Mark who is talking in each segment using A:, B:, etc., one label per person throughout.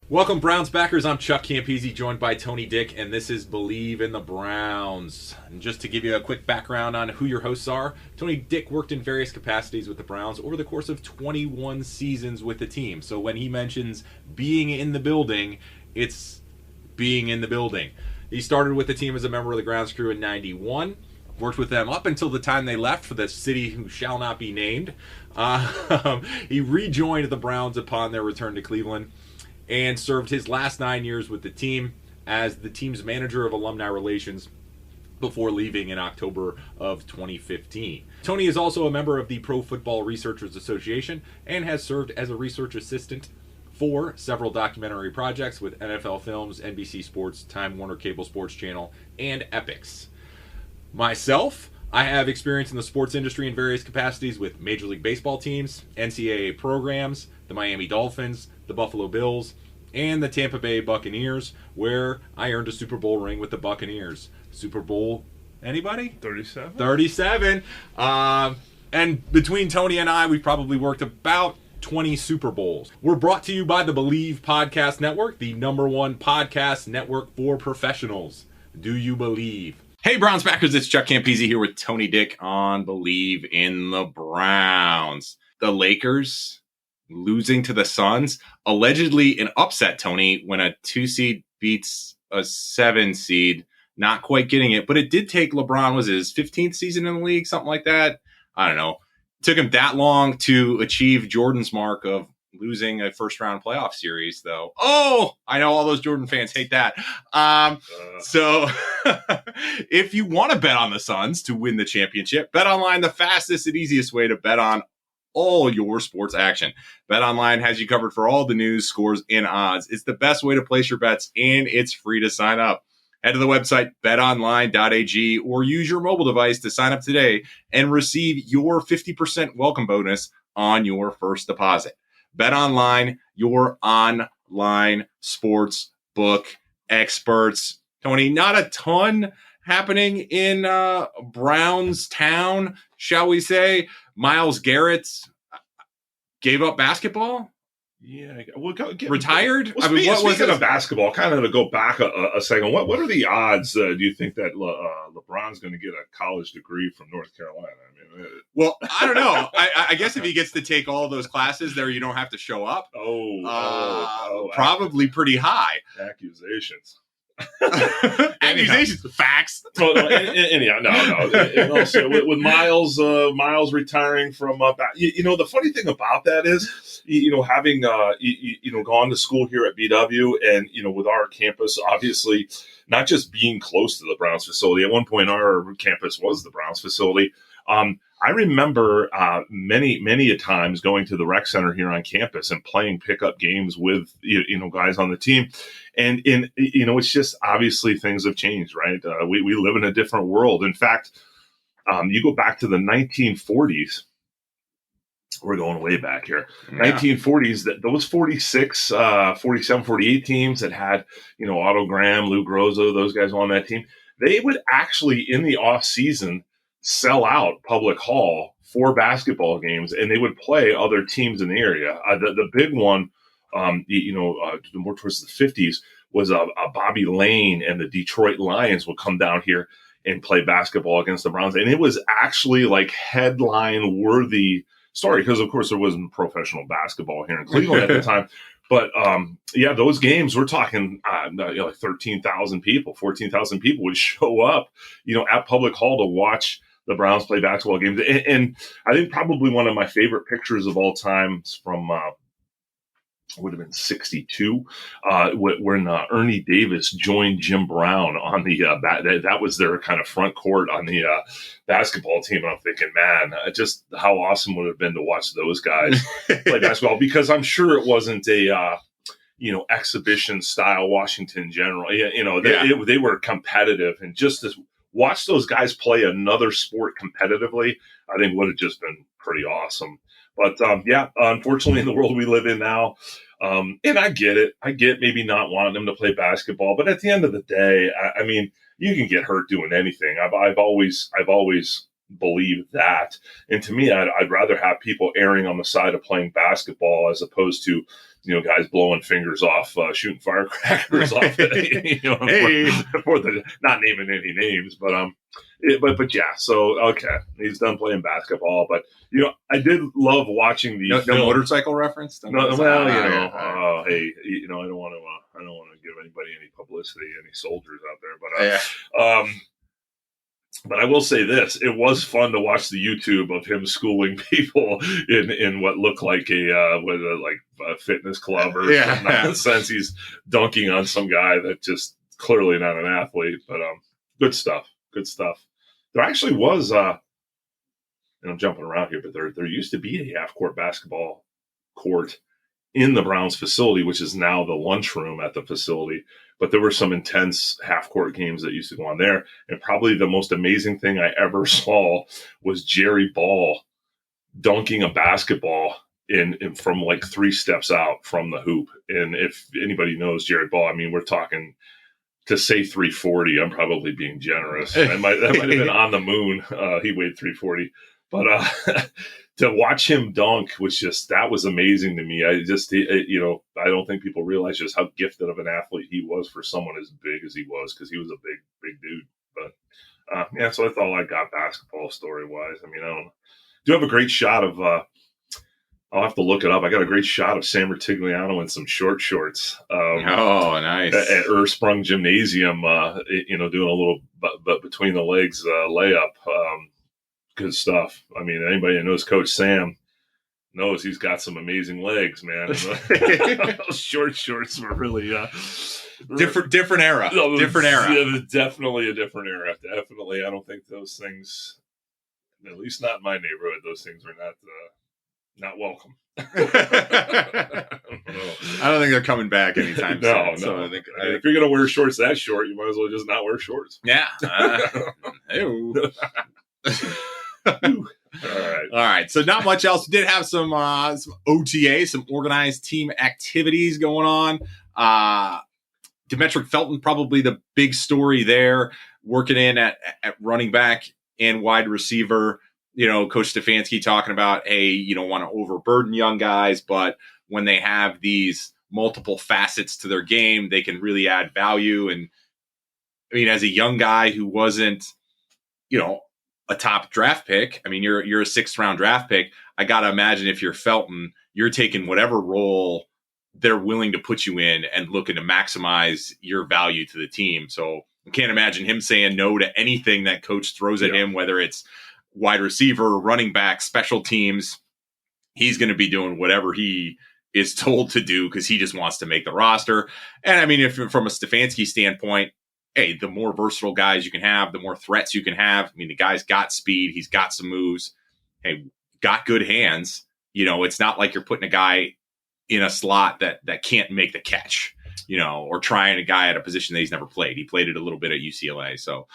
A: Welcome, Browns backers. I'm Chuck Campese, joined by Tony Dick, and this is Believe in the Browns. And just to give you a quick background on who your hosts are, Tony Dick worked in various capacities with the Browns over the course of 21 seasons with the team. So when he mentions being in the building, it's being in the building. He started with the team as a member of the grounds crew in 91. Worked with them up until the time they left for the city who shall not be named. He rejoined the Browns upon their return to Cleveland and served his last 9 years with the team as the team's manager of alumni relations before leaving in October of 2015. Tony is also a member of the Pro Football Researchers Association and has served as a research assistant for several documentary projects with NFL Films, NBC Sports, Time Warner Cable Sports Channel, and Epix. Myself, I have experience in the sports industry in various capacities with Major League Baseball teams, NCAA programs, the Miami Dolphins, the Buffalo Bills, and the Tampa Bay Buccaneers, where I earned a Super Bowl ring with the Buccaneers. Super Bowl, anybody?
B: 37?
A: 37. And between Tony and I, we've probably worked about 20 Super Bowls. We're brought to you by the Believe Podcast Network, the #1 podcast network for professionals. Do you believe? Hey, Browns backers, it's Chuck Campese here with Tony Dick on Believe in the Browns. The Lakers losing to the Suns, allegedly an upset, Tony, when a 2 seed beats a 7 seed. Not quite getting it, but it did take LeBron, was it his 15th season in the league, something like that? I don't know. It took him that long to achieve Jordan's mark of losing a first-round playoff series, though. Oh, I know all those Jordan fans hate that. So if you want to bet on the Suns to win the championship, BetOnline, the fastest and easiest way to bet on all your sports action. BetOnline has you covered for all the news, scores, and odds. It's the best way to place your bets, and it's free to sign up. Head to the website betonline.ag or use your mobile device to sign up today and receive your 50% welcome bonus on your first deposit. BetOnline, your online sports book experts. Tony, not a ton happening in Browns town, shall we say. Myles Garrett gave up basketball.
B: Yeah.
A: Retired?
B: Well, speaking of basketball, kind of to go back a second, what are the odds, do you think, that LeBron's going to get a college degree from North Carolina? I mean,
A: well, I don't know. I guess if he gets to take all those classes there, you don't have to show up. Probably pretty high.
B: Accusations.
A: Accusations, facts.
B: No. And also with Myles retiring from the funny thing about that is, having gone to school here at BW, and with our campus, obviously not just being close to the Browns facility. At one point, our campus was the Browns facility. I remember many a times going to the rec center here on campus and playing pickup games with guys on the team, and it's just obviously things have changed, right? We live in a different world. In fact, you go back to the 1940s. We're going way back here. Yeah. 1940s, those 46, 47, 48 teams that had, Otto Graham, Lou Groza, those guys on that team, they would actually, in the off season, sell out Public Hall for basketball games, and they would play other teams in the area. The big one, more towards the 50s, was Bobby Lane and the Detroit Lions would come down here and play basketball against the Browns. And it was actually like headline worthy story, because of course there wasn't professional basketball here in Cleveland at the time. But those games, we're talking like 13,000 people, 14,000 people would show up, at Public Hall to watch the Browns play basketball games. And I think probably one of my favorite pictures of all time from would have been 62, when Ernie Davis joined Jim Brown on the that was their kind of front court on the basketball team. And I'm thinking, man, just how awesome would it have been to watch those guys play basketball, because I'm sure it wasn't a exhibition style Washington General. They were competitive, and just to watch those guys play another sport competitively, I think would have just been pretty awesome. But unfortunately, in the world we live in now, and I get it. I get maybe not wanting them to play basketball, but at the end of the day, I mean, you can get hurt doing anything. I've always believe that. And to me, I'd rather have people erring on the side of playing basketball as opposed to, guys blowing fingers off, shooting firecrackers off, for the, not naming any names, but yeah. So okay, he's done playing basketball, but I did love watching the
A: no motorcycle reference.
B: Hey, I don't want to give anybody any publicity, any soldiers out there, but But I will say this: it was fun to watch the YouTube of him schooling people in what looked like a fitness club or some nonsense. He's dunking on some guy that just clearly not an athlete. But good stuff. Good stuff. There actually was, and I'm jumping around here, but there used to be a half-court basketball court in the Browns facility, which is now the lunchroom at the facility. But there were some intense half-court games that used to go on there. And probably the most amazing thing I ever saw was Jerry Ball dunking a basketball in from like 3 steps out from the hoop. And if anybody knows Jerry Ball, I mean, we're talking, to say 340, I'm probably being generous. That might have been on the moon. He weighed 340. But to watch him dunk that was amazing to me. I don't think people realize just how gifted of an athlete he was for someone as big as he was, because he was a big dude. But so that's all I got basketball story wise. I mean, I don't do have a great shot of, I'll have to look it up. I got a great shot of Sam Rutigliano in some short shorts.
A: Nice.
B: At Ersprung Gymnasium, doing a little but between the legs layup. Good stuff. I mean, anybody that knows Coach Sam knows he's got some amazing legs, man. Those short shorts were really
A: different era. Different era.
B: Yeah, definitely a different era. Definitely. I don't think those things, at least not in my neighborhood, those things are not welcome.
A: I don't think they're coming back anytime soon.
B: No. So I think if you're gonna wear shorts that short, you might as well just not wear shorts.
A: Yeah. All right. So not much else. We did have some OTA, some organized team activities going on. Demetric Felton, probably the big story there, working in at running back and wide receiver. Coach Stefanski talking about, hey, you don't want to overburden young guys, but when they have these multiple facets to their game, they can really add value. And I mean, as a young guy who wasn't, a top draft pick. I mean, you're a 6th round draft pick. I got to imagine if you're Felton, you're taking whatever role they're willing to put you in and looking to maximize your value to the team. So I can't imagine him saying no to anything that coach throws at him, whether it's wide receiver, running back, special teams. He's going to be doing whatever he is told to do because he just wants to make the roster. And I mean, if from a Stefanski standpoint, hey, the more versatile guys you can have, the more threats you can have. I mean, the guy's got speed. He's got some moves. Hey, got good hands. It's not like you're putting a guy in a slot that can't make the catch, or trying a guy at a position that he's never played. He played it a little bit at UCLA. So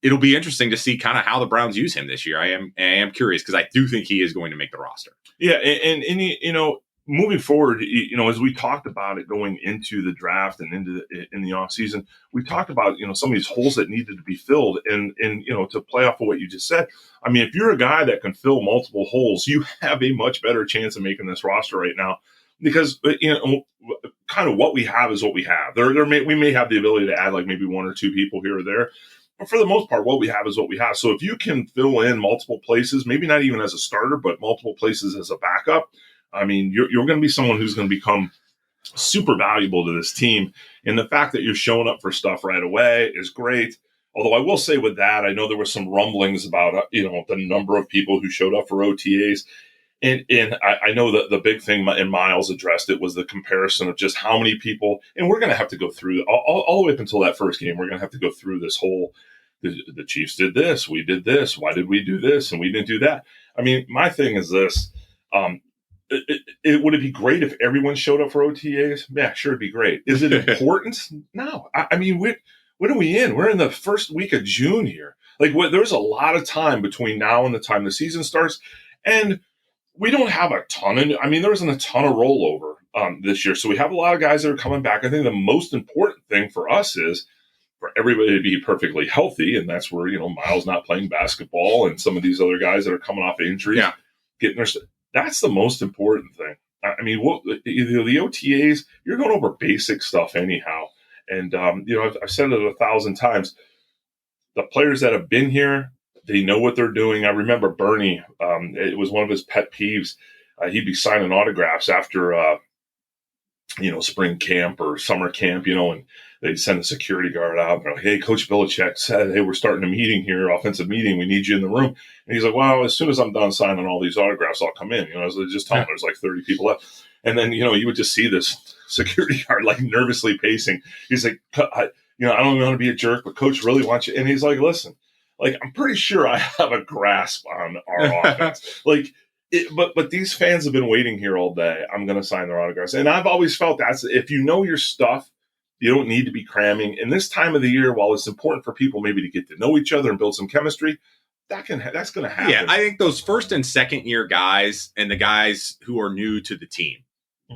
A: it'll be interesting to see kind of how the Browns use him this year. I am curious because I do think he is going to make the roster.
B: Yeah. And moving forward, as we talked about it going into the draft and in the off season, we talked about, some of these holes that needed to be filled and to play off of what you just said. I mean, if you're a guy that can fill multiple holes, you have a much better chance of making this roster right now because, kind of what we have is what we have. We may have the ability to add like maybe 1 or 2 people here or there, but for the most part, what we have is what we have. So if you can fill in multiple places, maybe not even as a starter, but multiple places as a backup, I mean, you're going to be someone who's going to become super valuable to this team. And the fact that you're showing up for stuff right away is great. Although I will say with that, I know there were some rumblings about, the number of people who showed up for OTAs. And I know that the big thing, and Miles addressed it, was the comparison of just how many people, and we're going to have to go through all the way up until that first game. We're going to have to go through this whole, the Chiefs did this, we did this, why did we do this, and we didn't do that. I mean, my thing is this, would it be great if everyone showed up for OTAs? Yeah, sure, it'd be great. Is it important? No. I mean, when are we in? We're in the first week of June here. Like, there's a lot of time between now and the time the season starts, and we don't have a ton of. I mean, there isn't a ton of rollover this year, so we have a lot of guys that are coming back. I think the most important thing for us is for everybody to be perfectly healthy, and that's where, Miles not playing basketball and some of these other guys that are coming off injuries, getting their. That's the most important thing. I mean, the OTAs, you're going over basic stuff anyhow, and I've said it 1,000 times. The players that have been here, they know what they're doing. I remember Bernie. It was one of his pet peeves. He'd be signing autographs after spring camp or summer camp, and they'd send a security guard out. And they're like, hey, Coach Belichick said, hey, we're starting a meeting here, offensive meeting. We need you in the room. And he's like, well, as soon as I'm done signing all these autographs, I'll come in. I was just telling him there's like 30 people left. And then, you would just see this security guard like nervously pacing. He's like, I don't want to be a jerk, but Coach really wants you. And he's like, listen, like, I'm pretty sure I have a grasp on our offense. But these fans have been waiting here all day. I'm going to sign their autographs. And I've always felt that's, if you know your stuff, you don't need to be cramming. And this time of the year, while it's important for people maybe to get to know each other and build some chemistry, that's going to happen.
A: Yeah, I think those first and second year guys and the guys who are new to the team,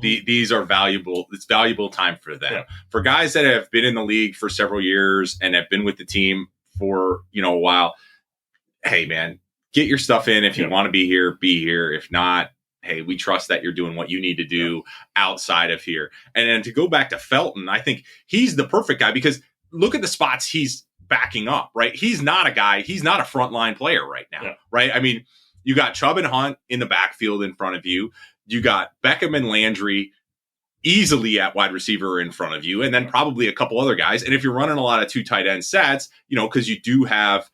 A: these are valuable. It's valuable time for them. Yeah. For guys that have been in the league for several years and have been with the team for, a while, hey, man, get your stuff in. If you want to be here, be here. If not, hey, we trust that you're doing what you need to do outside of here. And then to go back to Felton, I think he's the perfect guy because look at the spots he's backing up, right? He's not a guy. He's not a frontline player right now, right? I mean, you got Chubb and Hunt in the backfield in front of you. You got Beckham and Landry easily at wide receiver in front of you, and then probably a couple other guys. And if you're running a lot of 2 tight end sets, because you do have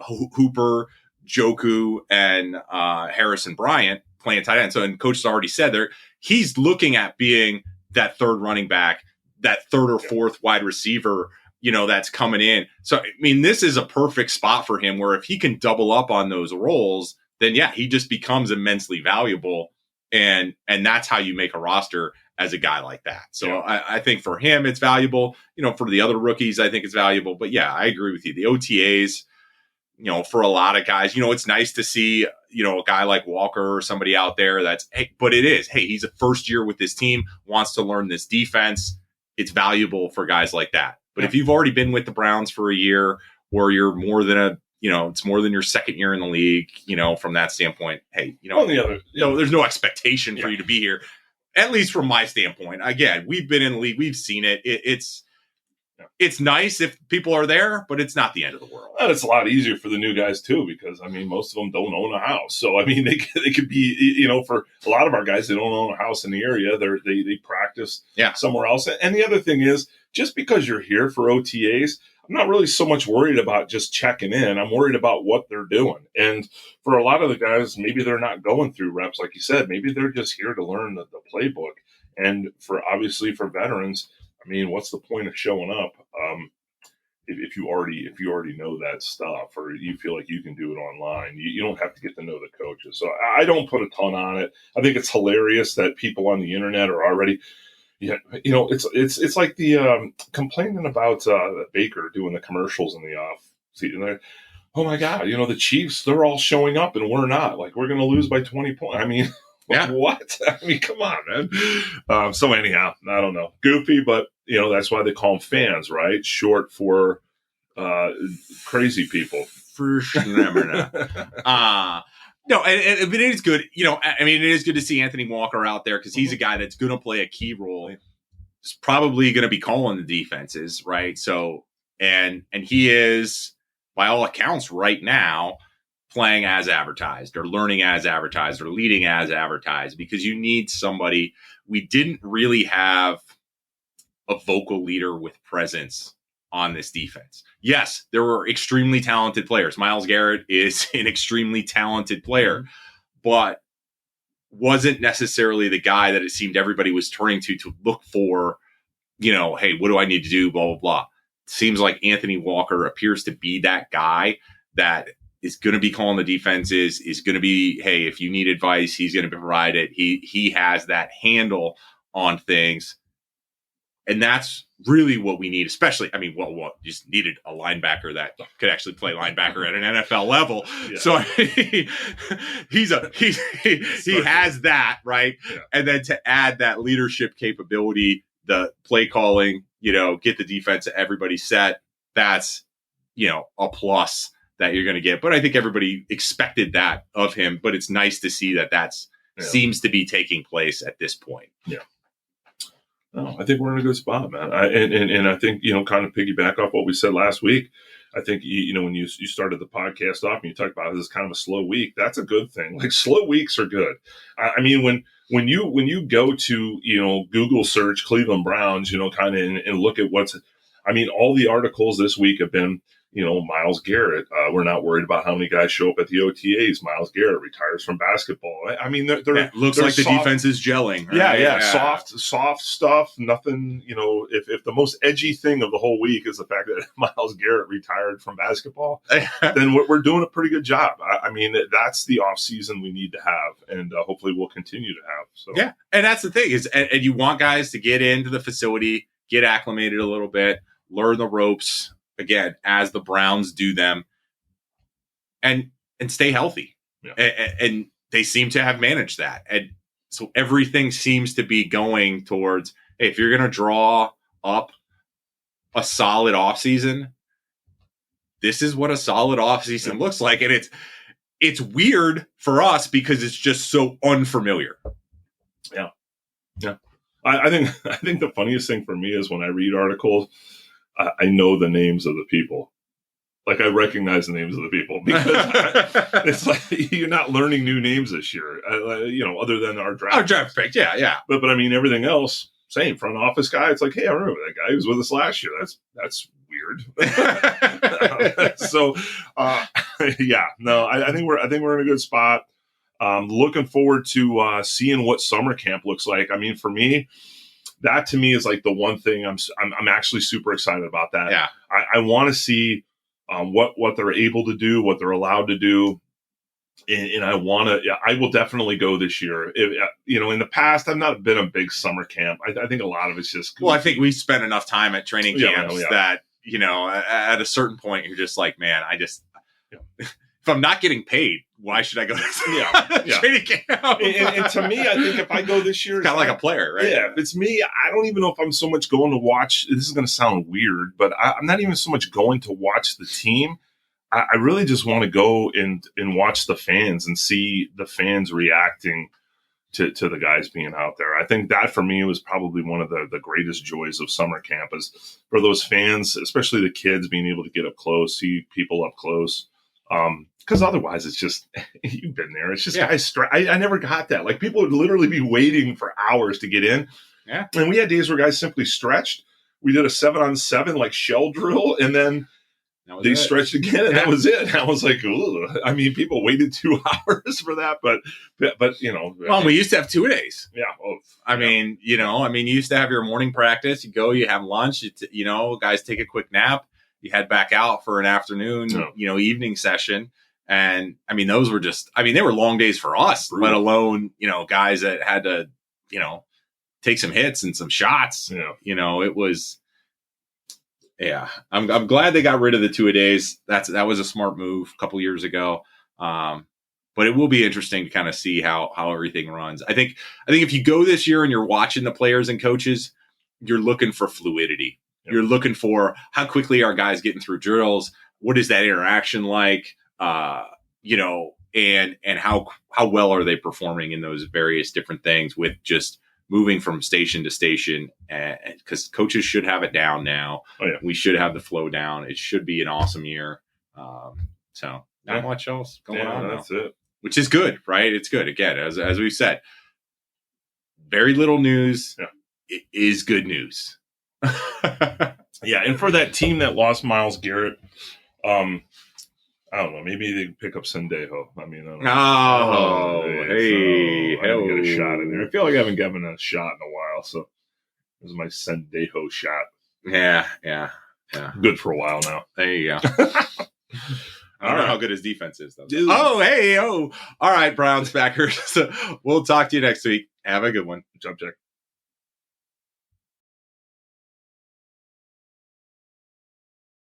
A: Hooper, Joku, and Harrison Bryant playing tight end. So, and Coach has already said he's looking at being that third running back, that third or fourth wide receiver, that's coming in. So, I mean, this is a perfect spot for him where if he can double up on those roles, then he just becomes immensely valuable. And that's how you make a roster as a guy like that. So I think for him, it's valuable. For the other rookies, I think it's valuable. But I agree with you. The OTAs, for a lot of guys, it's nice to see, a guy like Walker or somebody out there but he's a first year with this team, wants to learn this defense. It's valuable for guys like that. But if you've already been with the Browns for a year or you're more than it's more than your second year in the league, from that standpoint, hey, there's no expectation for you to be here, at least from my standpoint. Again, we've been in the league. We've seen it. It's nice if people are there, but it's not the end of the world.
B: And it's a lot easier for the new guys too, because most of them don't own a house. So they could be, for a lot of our guys, they don't own a house in the area. They practice somewhere else. And the other thing is, just because you're here for OTAs, I'm not really so much worried about just checking in. I'm worried about what they're doing. And for a lot of the guys, maybe they're not going through reps, like you said. Maybe they're just here to learn the playbook. And for veterans, what's the point of showing up if you already know that stuff, or you feel like you can do it online? You don't have to get to know the coaches. So I don't put a ton on it. I think it's hilarious that people on the internet are already, it's like the complaining about Baker doing the commercials in the off season. There, oh my God, the Chiefs, they're all showing up and we're not. Like, we're going to lose by 20 points. What? Come on, man. So anyhow, I don't know. Goofy, but that's why they call them fans, right? Short for crazy people.
A: For sure. No, and it is good. It is good to see Anthony Walker out there because he's a guy that's going to play a key role. He's probably going to be calling the defenses, right? So, and he is, by all accounts, right now, playing as advertised or learning as advertised or leading as advertised, because you need somebody. We didn't really have a vocal leader with presence on this defense. Yes, there were extremely talented players. Myles Garrett is an extremely talented player, but wasn't necessarily the guy that it seemed everybody was turning to look for, hey, what do I need to do? Blah, blah, blah. Seems like Anthony Walker appears to be that guy that is going to be calling the defenses, is going to be, hey, if you need advice, he's going to provide it. He has that handle on things. And that's really what we need, especially, you just needed a linebacker that could actually play linebacker at an NFL level. Yeah. So he has that, right? Yeah. And then to add that leadership capability, the play calling, get the defense, everybody set. That's, a plus that you're going to get. But I think everybody expected that of him, but it's nice to see that seems to be taking place at this point.
B: Yeah. No, I think we're in a good spot, man. And I think, kind of piggyback off what we said last week. I think, when you started the podcast off and you talked about this kind of a slow week, that's a good thing. Like, slow weeks are good. I mean, when you go to, Google search Cleveland Browns, kind of and look at all the articles this week have been, Myles Garrett. We're not worried about how many guys show up at the OTAs. Myles Garrett retires from basketball. I mean,
A: looks like the defense is gelling.
B: Right? Yeah. Soft stuff. Nothing. If the most edgy thing of the whole week is the fact that Myles Garrett retired from basketball, then we're doing a pretty good job. I mean, that's the off season we need to have, and hopefully we'll continue to have. So
A: yeah, and that's the thing is, and you want guys to get into the facility, get acclimated a little bit, learn the ropes. Again, as the Browns do them, and stay healthy. Yeah. And they seem to have managed that. And so everything seems to be going towards, hey, if you're going to draw up a solid offseason, this is what a solid offseason looks like. And it's weird for us because it's just so unfamiliar.
B: Yeah. Yeah. I think the funniest thing for me is when I read articles, I know the names of the people. Like, I recognize the names of the people because it's like you're not learning new names this year, other than our draft
A: pick. Yeah.
B: But I mean, everything else, same front office guy. It's like, hey, I remember that guy. He was with us last year. That's weird. So, yeah, no, I think we're in a good spot. Looking forward to seeing what summer camp looks like. I mean, for me, that to me is like the one thing I'm actually super excited about. That.
A: Yeah.
B: I want to see what they're able to do, what they're allowed to do, and I want to. Yeah, I will definitely go this year. In the past, I've not been a big summer camp. I think a lot of it's just.
A: Well, I think we spent enough time at training camps that at a certain point you're just like, man, if I'm not getting paid, why should I go to training camp?
B: And to me, I think if I go this year,
A: it's kind of like a player, right?
B: Yeah, if it's me, I don't even know if I'm so much going to watch. This is going to sound weird, but I'm not even so much going to watch the team. I really just want to go and watch the fans and see the fans reacting to the guys being out there. I think that for me was probably one of the greatest joys of summer camp is for those fans, especially the kids, being able to get up close, see people up close. Because otherwise it's just, you've been there. It's just guys. I never got that. Like, people would literally be waiting for hours to get in.
A: Yeah.
B: And we had days where guys simply stretched. We did a 7-on-7 like shell drill, and then they stretched again, and that was it. I was like, ooh. I mean, people waited 2 hours for that, but
A: Well, we used to have 2 days.
B: Yeah.
A: I mean, you used to have your morning practice. You go, you have lunch. Guys take a quick nap. You head back out for an afternoon, evening session. And I mean, those were they were long days for us, let alone, guys that had to, take some hits and some shots.
B: Yeah.
A: It was, I'm glad they got rid of the 2-a-days. That was a smart move a couple years ago. But it will be interesting to kind of see how everything runs. I think if you go this year and you're watching the players and coaches, you're looking for fluidity. You're looking for how quickly are guys getting through drills? What is that interaction like? And how well are they performing in those various different things with just moving from station to station? And because coaches should have it down now.
B: Oh, yeah.
A: We should have the flow down. It should be an awesome year. So not much else going on.
B: That's it.
A: Which is good, right? It's good. Again, as we've said, very little news is good news.
B: Yeah, and for that team that lost Myles Garrett, I don't know. Maybe they can pick up Sendejo. I mean, I don't know.
A: Hey,
B: I get a shot in there. I feel like I haven't given a shot in a while, so this is my Sendejo shot.
A: Yeah.
B: Good for a while now.
A: There you go. I don't know how good his defense is, though. Dude. All right, Browns backers. So we'll talk to you next week. Have a good one.
B: Jump check.